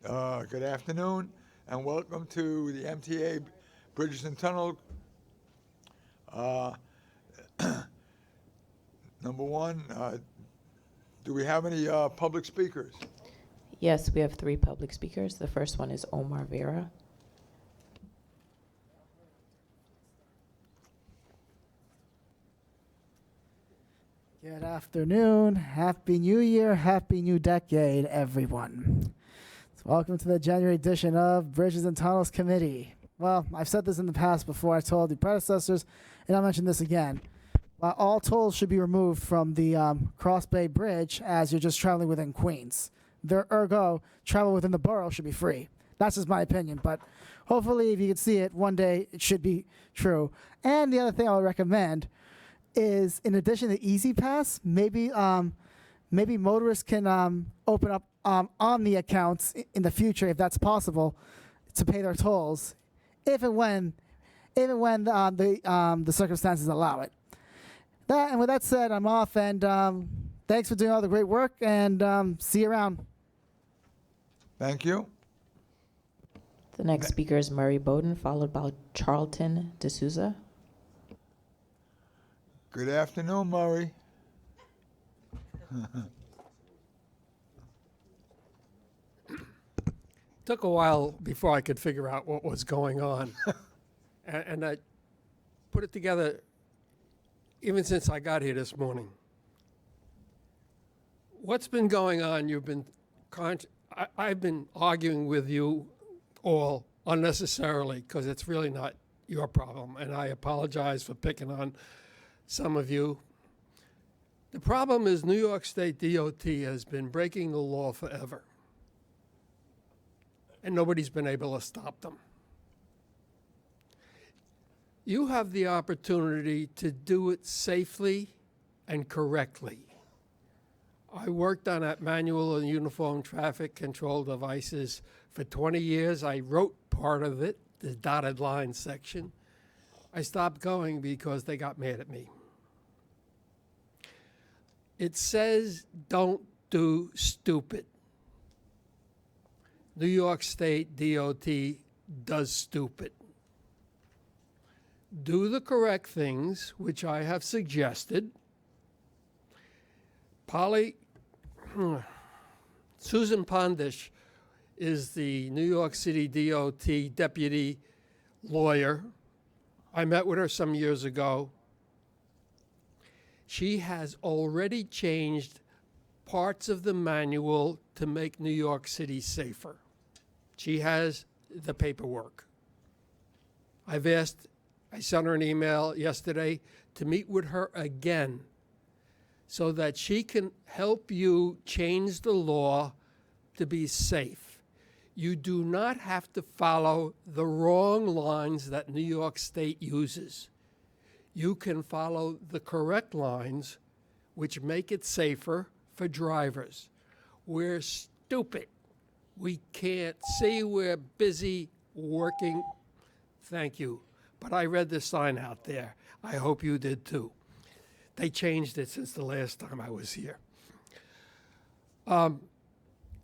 Good afternoon, and welcome to the MTA Bridges and Tunnel. Uh, Number one, do we have any public speakers? Yes, we have 3 public speakers. The first one is Omar Vera. Good afternoon. Happy New Year. Happy New Decade, everyone. So welcome to the January edition of Bridges and Tunnels Committee. Well, I've said this in the past before. I told the predecessors, and I'll mention this again. All tolls should be removed from the Cross Bay Bridge as you're just traveling within Queens. Ergo, travel within the borough should be free. That's just my opinion, but hopefully if you can see it, one day it should be true. And the other thing I would recommend is, in addition to Easy Pass, maybe motorists can open up Omni accounts in the future, if that's possible, to pay their tolls, if and when the circumstances allow it. And with that said, I'm off, and thanks for doing all the great work, and see you around. Thank you. The next speaker is Murray Bowden, followed by Charlton D'Souza. Good afternoon, Murray. Took a while before I could figure out what was going on. and I put it together even since I got here this morning. What's been going on? I've been arguing with you all unnecessarily because it's really not your problem, and I apologize for picking on some of you. The problem is New York State DOT has been breaking the law forever, and nobody's been able to stop them. You have the opportunity to do it safely and correctly. I worked on that manual and uniform traffic control devices for 20 years. I wrote part of it, the dotted line section. I stopped going because they got mad at me. It says don't do stupid. New York State DOT does stupid. Do the correct things, which I have suggested. Susan Pondish is the New York City DOT deputy lawyer. I met with her some years ago. She has already changed parts of the manual to make New York City safer. She has the paperwork. I sent her an email yesterday to meet with her again so that she can help you change the law to be safe. You do not have to follow the wrong lines that New York State uses. You can follow the correct lines, which make it safer for drivers. We're stupid. We can't see. We're busy working. Thank you. But I read the sign out there. I hope you did too. They changed it since the last time I was here.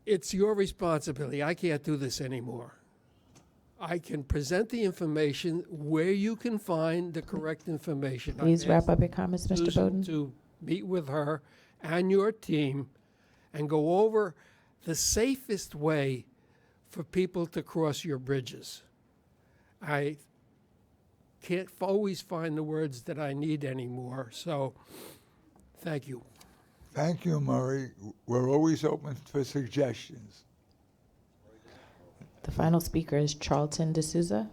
It's your responsibility. I can't do this anymore. I can present the information where you can find the correct information. Please wrap up your comments, Mr. Susan Bowden. to meet with her and your team and go over the safest way for people to cross your bridges. I can't always find the words that I need anymore, so thank you. Thank you, Murray. We're always open for suggestions. The final speaker is Charlton D'Souza.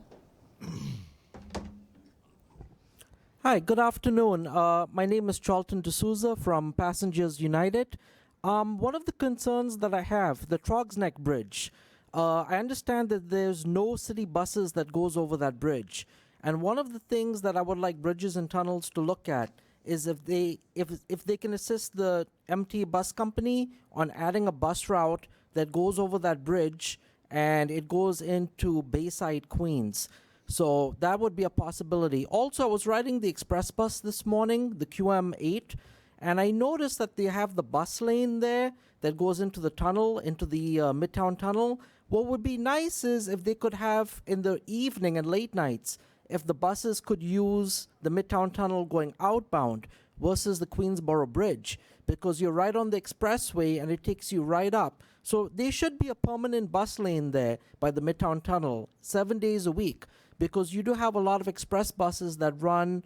Hi, good afternoon. My name is Charlton D'Souza from Passengers United. One of the concerns that I have, the Trogs Neck Bridge. I understand that there's no city buses that goes over that bridge. And one of the things that I would like Bridges and Tunnels to look at is if they can assist the MTA bus company on adding a bus route that goes over that bridge and it goes into Bayside, Queens. So that would be a possibility. Also, I was riding the express bus this morning, the QM8, And I noticed that they have the bus lane there that goes into the tunnel, into the Midtown Tunnel. What would be nice is if they could have in the evening and late nights, if the buses could use the Midtown Tunnel going outbound versus the Queensboro Bridge, because you're right on the expressway and it takes you right up. So there should be a permanent bus lane there by the Midtown Tunnel 7 days a week, because you do have a lot of express buses that run,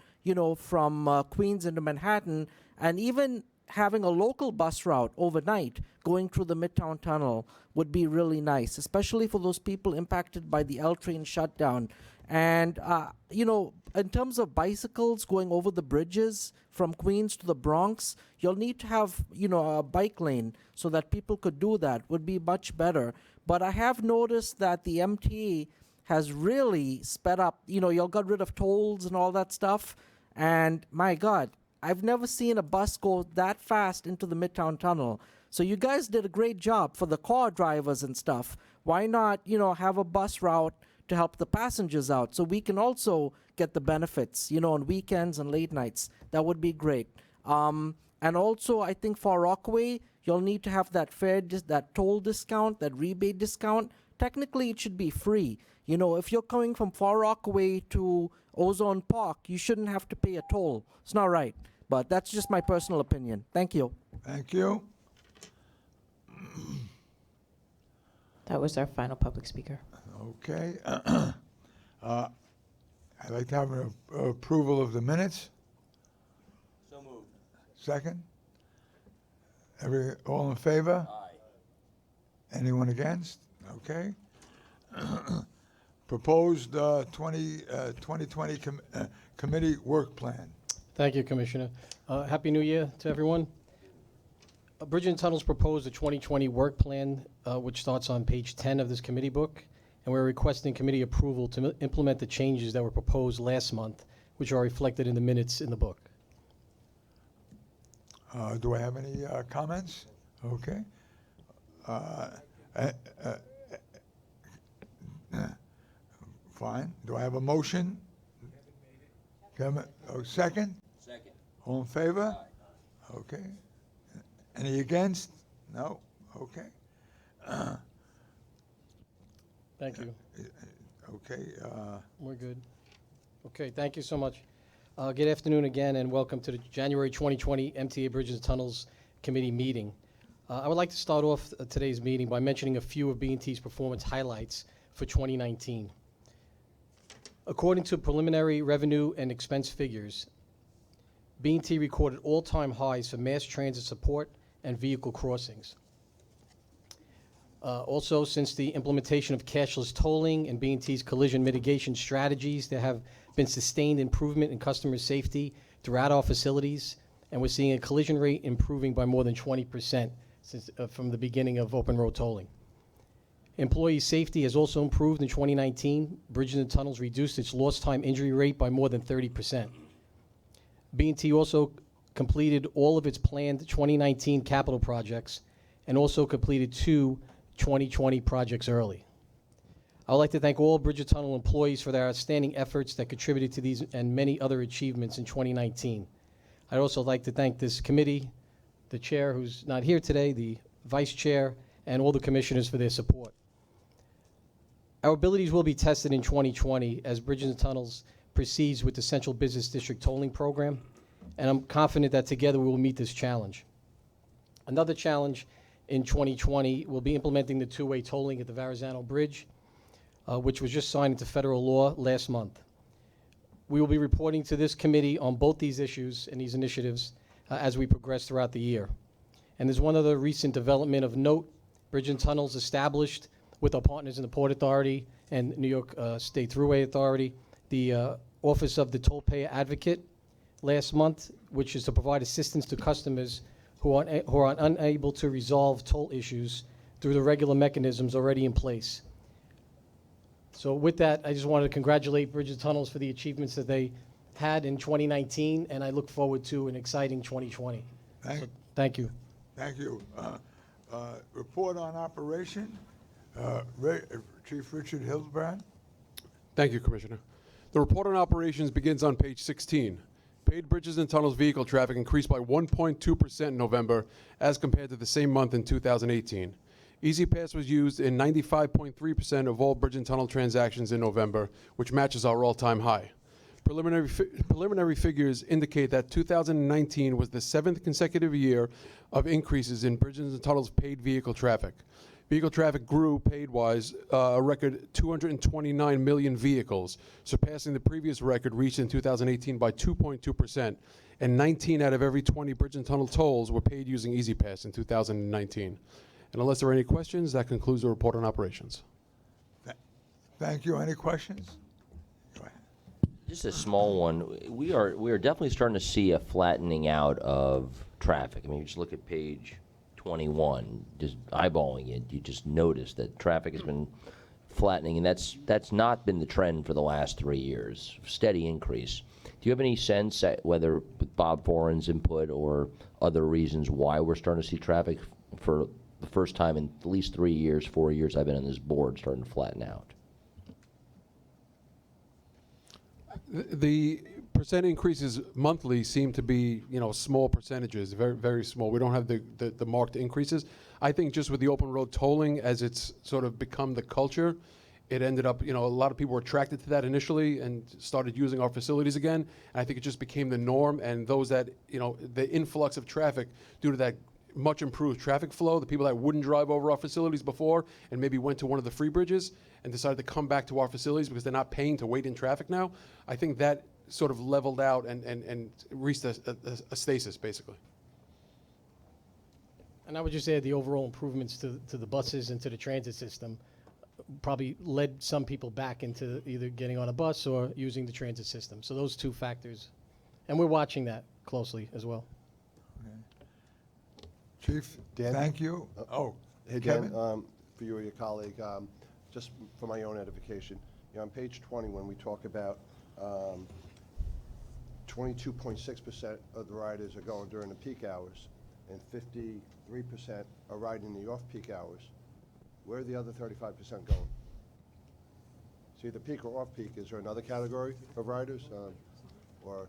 from Queens into Manhattan, and even having a local bus route overnight going through the Midtown Tunnel would be really nice, especially for those people impacted by the L train shutdown. And, in terms of bicycles going over the bridges from Queens to the Bronx, you'll need to have, a bike lane so that people could do that. Would be much better. But I have noticed that the MTA has really sped up. Y'all got rid of tolls and all that stuff. And my God, I've never seen a bus go that fast into the Midtown Tunnel. So you guys did a great job for the car drivers and stuff. Why not, have a bus route to help the passengers out so we can also get the benefits, on weekends and late nights? That would be great. And also, I think for Rockaway, you'll need to have that that toll discount, that rebate discount. Technically, it should be free. If you're coming from Far Rockaway to Ozone Park, you shouldn't have to pay a toll. It's not right. But that's just my personal opinion. Thank you. Thank you. That was our final public speaker. Okay. I'd like to have an approval of the minutes. So moved. Second? All in favor? Aye. Anyone against? Okay. Proposed 2020 committee work plan. Thank you, Commissioner. Happy New Year to everyone. Bridges and Tunnels proposed a 2020 work plan, which starts on page 10 of this committee book, and we're requesting committee approval to implement the changes that were proposed last month, which are reflected in the minutes in the book. Do I have any comments? Okay. Fine. Do I have a motion? Kevin, second? Second. All in favor? Aye. Okay. Any against? No? Okay. Thank you. Okay. We're good. Okay, thank you so much. Good afternoon again, and welcome to the January 2020 MTA Bridges and Tunnels Committee meeting. I would like to start off today's meeting by mentioning a few of B&T's performance highlights for 2019. According to preliminary revenue and expense figures, B&T recorded all-time highs for mass transit support and vehicle crossings. Also, since the implementation of cashless tolling and B&T's collision mitigation strategies, there have been sustained improvement in customer safety throughout our facilities, and we're seeing a collision rate improving by more than 20% since, from the beginning of open road tolling. Employee safety has also improved in 2019. Bridges and Tunnels reduced its lost time injury rate by more than 30%. B&T also completed all of its planned 2019 capital projects and also completed 2 2020 projects early. I would like to thank all Bridges and Tunnel employees for their outstanding efforts that contributed to these and many other achievements in 2019. I'd also like to thank this committee, the chair who's not here today, the vice chair, and all the commissioners for their support. Our abilities will be tested in 2020 as Bridges and Tunnels proceeds with the Central Business District tolling program, and I'm confident that together we will meet this challenge. Another challenge in 2020 will be implementing the two-way tolling at the Verrazano Bridge, which was just signed into federal law last month. We will be reporting to this committee on both these issues and these initiatives as we progress throughout the year. And there's one other recent development of note. Bridges and Tunnels established with our partners in the Port Authority and New York State Thruway Authority, the Office of the Toll Payer Advocate last month, which is to provide assistance to customers who are unable to resolve toll issues through the regular mechanisms already in place. So with that, I just wanted to congratulate Bridges and Tunnels for the achievements that they had in 2019, and I look forward to an exciting 2020. Thank you. Thank you. Report on operation. Chief Richard Hildebrand. Thank you, Commissioner. The report on operations begins on page 16. Paid bridges and tunnels vehicle traffic increased by 1.2% in November as compared to the same month in 2018. Easy Pass was used in 95.3% of all bridge and tunnel transactions in November, which matches our all-time high. Preliminary figures indicate that 2019 was the 7th consecutive year of increases in bridges and tunnels paid vehicle traffic. Vehicle traffic grew paid-wise a record 229 million vehicles, surpassing the previous record reached in 2018 by 2.2%, and 19 out of every 20 bridge and tunnel tolls were paid using Easy Pass in 2019. And unless there are any questions, that concludes the report on operations. Thank you. Any questions? Go ahead. Just a small one. We are definitely starting to see a flattening out of traffic. I mean, you just look at page 21, just eyeballing it, you just notice that traffic has been flattening, and that's not been the trend for the last 3 years. Steady increase. Do you have any sense, whether with Bob Foran's input or other reasons, why we're starting to see traffic for the first time in at least 3 years, 4 years I've been on this board starting to flatten out? The percent increases monthly seem to be, small percentages, very, very small. We don't have the marked increases. I think just with the open road tolling, as it's sort of become the culture, it ended up, a lot of people were attracted to that initially and started using our facilities again. And I think it just became the norm. And those that, the influx of traffic due to that much improved traffic flow, the people that wouldn't drive over our facilities before and maybe went to one of the free bridges and decided to come back to our facilities because they're not paying to wait in traffic now, I think that sort of leveled out and reached a stasis, basically. And I would just add the overall improvements to the buses and to the transit system probably led some people back into either getting on a bus or using the transit system. So those two factors. And we're watching that closely as well. Chief, Dan? thank you. Hey, Kevin? Dan, for you or your colleague, just for my own edification, on page 20, when we talk about 22.6% of the riders are going during the peak hours and 53% are riding the off-peak hours, where are the other 35% going? See, the peak or off-peak, is there another category of riders? Or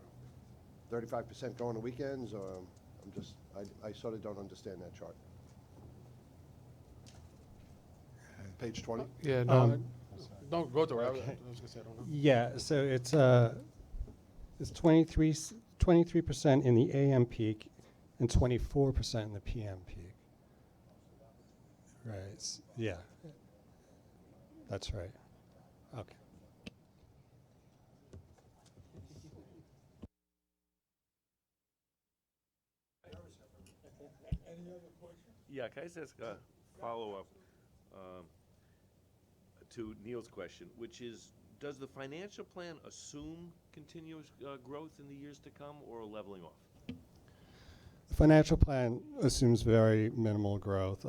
35% going to weekends? Or I sort of don't understand that chart. Page 20? Yeah, no, don't go to it. I was going to say, I don't know. Yeah, so it's 23% in the AM peak and 24% in the PM peak. Right. Yeah. That's right. Okay. Yeah, can I just ask a follow-up to Neil's question, which is, does the financial plan assume continuous growth in the years to come or a leveling off? The financial plan assumes very minimal growth,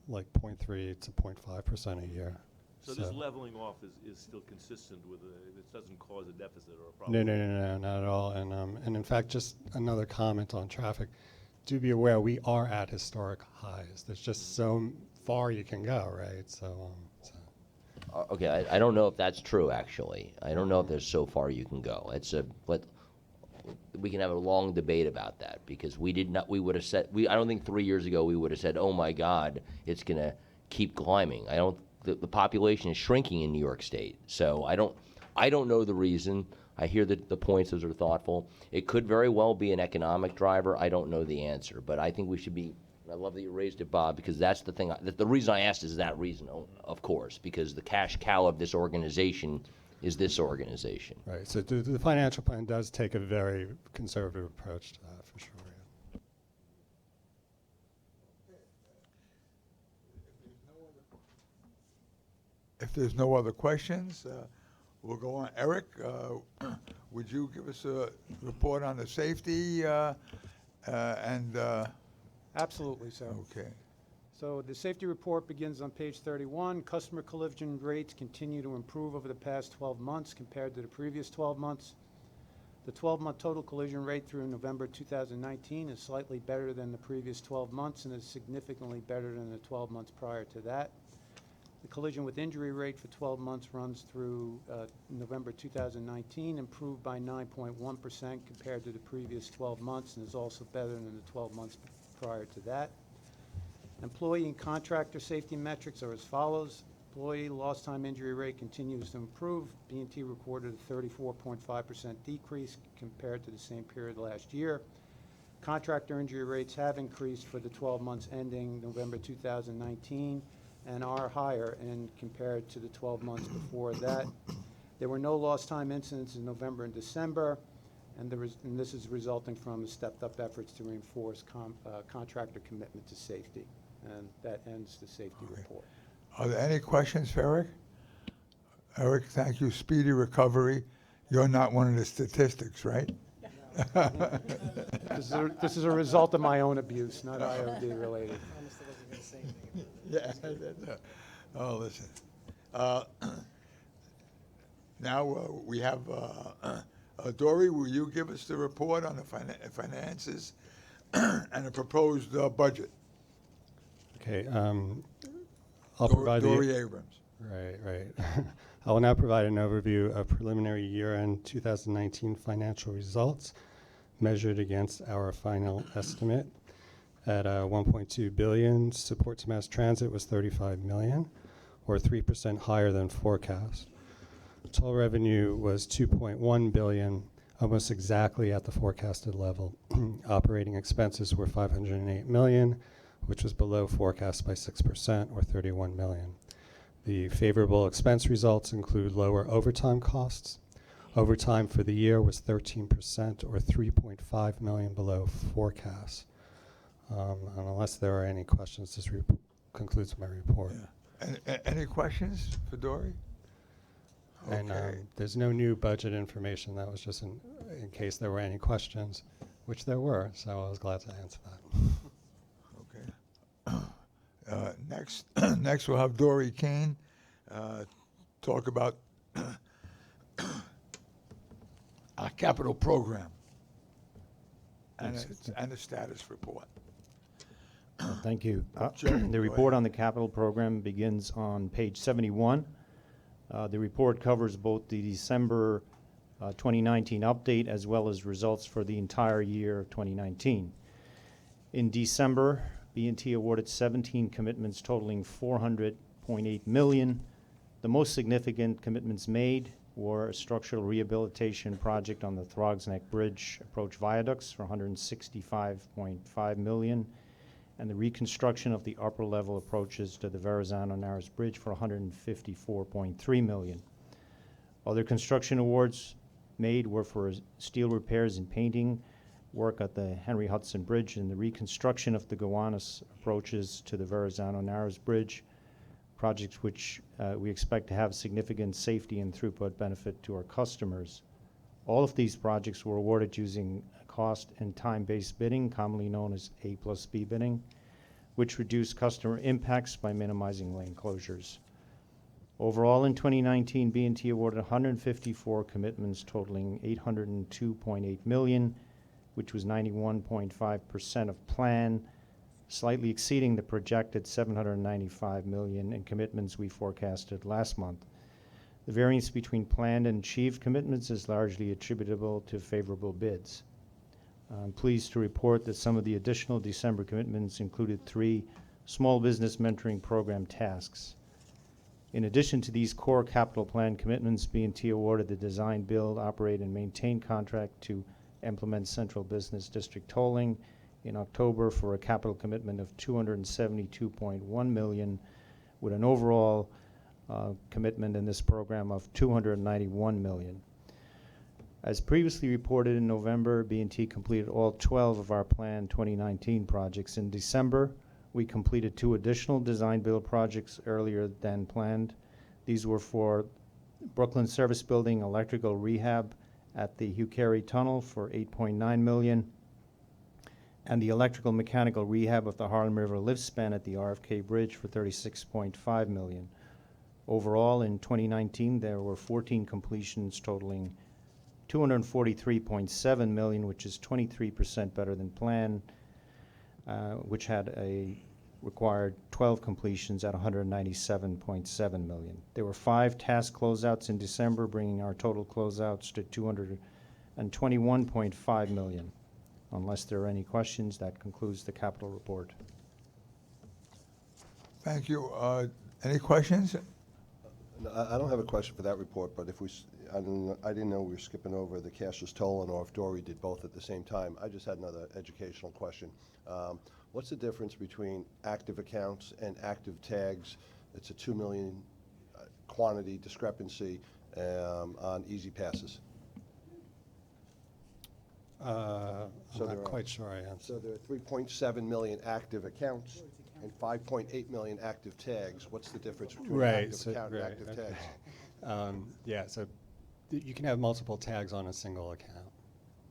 like 0.3 to 0.5% a year. So this leveling off is still consistent with it doesn't cause a deficit or a problem? No, not at all. And in fact, just another comment on traffic. Do be aware we are at historic highs. There's just so far you can go, right? Okay, I don't know if that's true, actually. I don't know if there's so far you can go. We can have a long debate about that, because we would have said, I don't think 3 years ago we would have said, oh my God, it's going to keep climbing. The population is shrinking in New York State. So I don't know the reason. I hear the points, those are thoughtful. It could very well be an economic driver. I don't know the answer, but I think we should be, I love that you raised it, Bob, because that's the thing. The reason I asked is that reason, of course, because the cash cow of this organization is this organization. Right. So the financial plan does take a very conservative approach to that, for sure. Yeah. If there's no other questions, we'll go on. Eric, would you give us a report on the safety and? Absolutely, sir. Okay. So the safety report begins on page 31. Customer collision rates continue to improve over the past 12 months compared to the previous 12 months. The 12-month total collision rate through November 2019 is slightly better than the previous 12 months and is significantly better than the 12 months prior to that. The collision with injury rate for 12 months runs through November 2019, improved by 9.1% compared to the previous 12 months, and is also better than the 12 months prior to that. Employee and contractor safety metrics are as follows. Employee lost time injury rate continues to improve. B&T recorded a 34.5% decrease compared to the same period last year. Contractor injury rates have increased for the 12 months ending November 2019 and are higher compared to the 12 months before that. There were no lost time incidents in November and December, and this is resulting from stepped up efforts to reinforce contractor commitment to safety. And that ends the safety report. Are there any questions for Eric? Eric, thank you. Speedy recovery. You're not one of the statistics, right? This is a result of my own abuse, not IOD related. Yeah. Oh, listen. Now we have Dory. Will you give us the report on the finances and the proposed budget? Okay, I'll provide Dory Abrams. Right. I will now provide an overview of preliminary year-end 2019 financial results measured against our final estimate. At $1.2 billion, support to mass transit was $35 million, or 3% higher than forecast. Toll revenue was $2.1 billion, almost exactly at the forecasted level. Operating expenses were $508 million, which was below forecast by 6%, or $31 million. The favorable expense results include lower overtime costs. Overtime for the year was 13%, or $3.5 million below forecast. And unless there are any questions, this concludes my report. Yeah. Any questions for Dory? And Okay. there's no new budget information. That was just in case there were any questions, which there were, so I was glad to answer that. Okay. Next we'll have Dory Kane talk about our capital program and a status report. Thank you. Joe, go The report ahead. on the capital program begins on page 71. The report covers both the December 2019 update as well as results for the entire year of 2019. In December, B&T awarded 17 commitments totaling $400.8 million. The most significant commitments made were a structural rehabilitation project on the Throgs Neck Bridge approach viaducts for $165.5 million, and the reconstruction of the upper level approaches to the Verrazano-Narrows Bridge for $154.3 million. Other construction awards made were for steel repairs and painting work at the Henry Hudson Bridge and the reconstruction of the Gowanus approaches to the Verrazano-Narrows Bridge, projects which we expect to have significant safety and throughput benefit to our customers. All of these projects were awarded using cost and time-based bidding, commonly known as A+B bidding, which reduced customer impacts by minimizing lane closures. Overall, in 2019, B&T awarded 154 commitments totaling $802.8 million, which was 91.5% of plan, slightly exceeding the projected $795 million in commitments we forecasted last month. The variance between planned and achieved commitments is largely attributable to favorable bids. I'm pleased to report that some of the additional December commitments included 3 small business mentoring program tasks. In addition to these core capital plan commitments, B&T awarded the design, build, operate, and maintain contract to implement Central Business District tolling in October for a capital commitment of $272.1 million, with an overall commitment in this program of $291 million. As previously reported in November, B&T completed all 12 of our planned 2019 projects. In December, we completed 2 additional design-build projects earlier than planned. These were for Brooklyn Service Building electrical rehab at the Hugh Carey Tunnel for $8.9 million, and the electrical mechanical rehab of the Harlem River lift span at the RFK Bridge for $36.5 million. Overall, in 2019, there were 14 completions totaling $243.7 million, which is 23% better than planned, which had a required 12 completions at $197.7 million. There were 5 task closeouts in December, bringing our total closeouts to $221.5 million. Unless there are any questions, that concludes the capital report. Thank you. Any questions? No, I don't have a question for that report, but if I didn't know we were skipping over the cashless toll, or if Dory did both at the same time. I just had another educational question. What's the difference between active accounts and active tags? It's a 2 million quantity discrepancy on easy passes. I'm So not there quite sure I answered. So there are 3.7 million active accounts and 5.8 million active tags. What's the difference between active account and active tags? Yeah, so you can have multiple tags on a single account.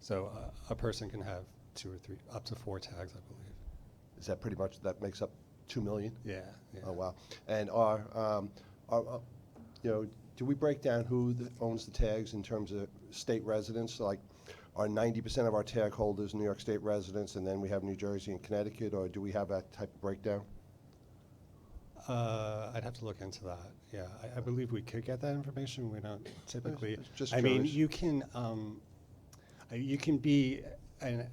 So a person can have 2 or 3, up to 4 tags, I believe. Is that pretty much, that makes up 2 million? Yeah. Oh, wow. And do we break down who owns the tags in terms of state residents? Like, are 90% of our tag holders New York State residents, and then we have New Jersey and Connecticut, or do we have that type of breakdown? I'd have to look into that. Yeah, I believe we could get that information. We don't typically. Just I mean, curious. you can be an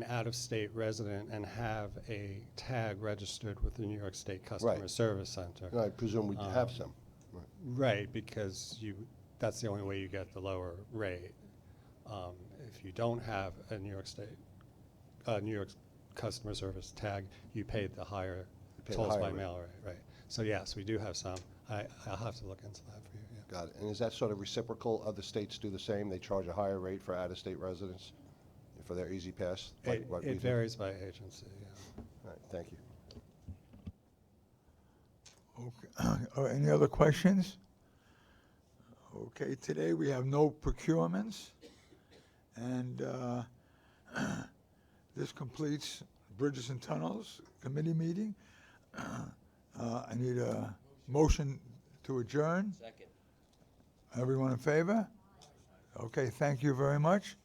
out-of-state resident and have a tag registered with the New York State Customer Right. Service Center. And I presume we have some. Right. Right, because that's the only way you get the lower rate. If you don't have a New York Customer Service tag, you pay the higher pay the tolls higher by rate. mail rate, right? So yes, we do have some. I'll have to look into that for you. Yeah. Got it. And is that sort of reciprocal? Other states do the same? They charge a higher rate for out-of-state residents for their Easy Pass? Like what we It do? varies by agency. Yeah. All right, thank you. Okay. Any other questions? Okay, today we have no procurements, and this completes Bridges and Tunnels Committee meeting. I need a motion to adjourn. Second. Everyone in favor? Okay, thank you very much.